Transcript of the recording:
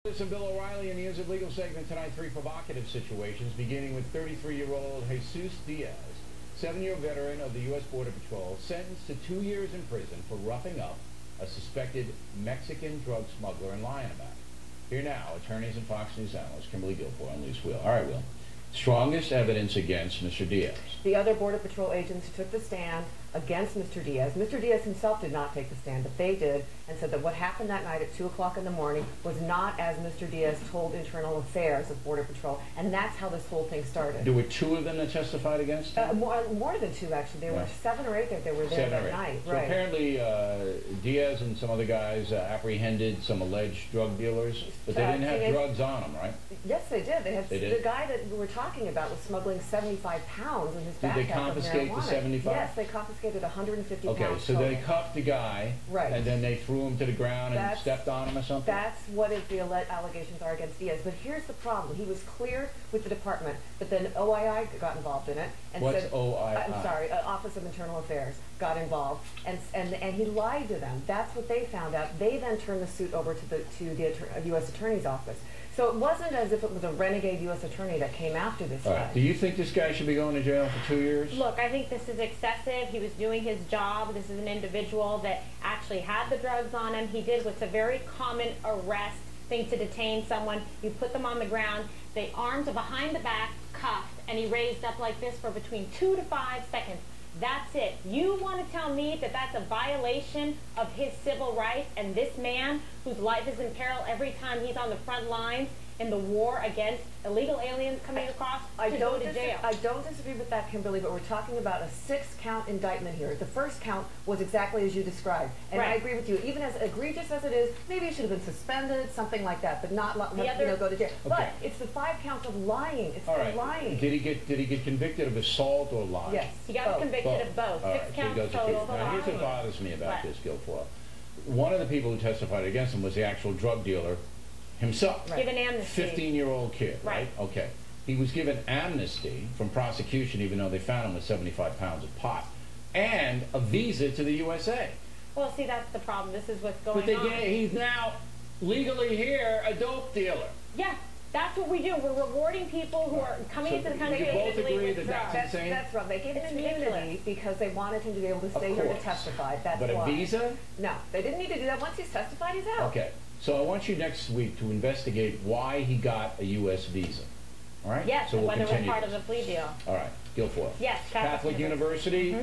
Listen, Bill O'Reilly in the Years of Legal segment tonight. Three provocative situations, beginning with 33-year-old Jesus Diaz, 7-year veteran of the U.S. Border Patrol, sentenced to 2 years in prison for roughing up a suspected Mexican drug smuggler and lying about it. Here now, attorneys and Fox News analyst Kimberly Guilfoyle and Lise Wheel. All right, Will. Strongest evidence against Mr. Diaz. The other Border Patrol agents took the stand against Mr. Diaz. Mr. Diaz himself did not take the stand, but they did, and said that what happened that night at 2 o'clock in the morning was not as Mr. Diaz told Internal Affairs of Border Patrol, and that's how this whole thing started. There were 2 of them that testified against him? More than 2, actually. There were 7 or 8 that were there that night. So apparently Diaz and some other guys apprehended some alleged drug dealers, but they didn't have drugs on them, right? Yes, they did. They did? The guy that we were talking about was smuggling 75 pounds in his backpack. Did they confiscate the 75? Yes, they confiscated 150 pounds. Okay, so they cuffed the guy, and then they threw him to the ground and stepped on him or something? That's what the allegations are against Diaz. But here's the problem. He was cleared with the department, but then OII got involved in it. And What's said, OII? I'm sorry, Office of Internal Affairs got involved, and he lied to them. That's what they found out. They then turned the suit over to the U.S. Attorney's Office. So it wasn't as if it was a renegade U.S. attorney that came after this guy. Do you think this guy should be going to jail for 2 years? Look, I think this is excessive. He was doing his job. This is an individual that actually had the drugs on him. He did what's a very common arrest thing to detain someone. You put them on the ground. The arms are behind the back, cuffed, and he raised up like this for between 2 to 5 seconds. That's it. You want to tell me that that's a violation of his civil rights, and this man whose life is in peril every time he's on the front lines in the war against illegal aliens coming across to go to jail? I don't disagree with that, Kimberly, but we're talking about a 6-count indictment here. The first count was exactly as you described, and I agree with you. Even as egregious as it is, maybe it should have been suspended, something like that, but not go to jail. Okay. But it's the 5 counts of lying. It's lying. Did he get convicted of assault or lying? Yes, he got convicted of both. 6 counts total. Now here's what bothers me about this, Guilfoyle. One of the people who testified against him was the actual drug dealer himself. Given amnesty. 15-year-old kid, right? Okay. He was given amnesty from prosecution, even though they found him with 75 pounds of pot, and a visa to the USA. Well, see, that's the problem. This is what's going on. He's now legally here, a dope dealer. Yeah. That's what we do. We're rewarding people who are coming into the country illegally with drugs. That's insane? That's right. They gave him immunity because they wanted him to be able to stay here to testify. That's why. But a visa? No, they didn't need to do that. Once he's testified, he's out. Okay. So I want you next week to investigate why he got a U.S. visa. All right? Yes, so and we'll whether it was part of the plea deal. All right. Guilfoyle. Yes, Catholic University,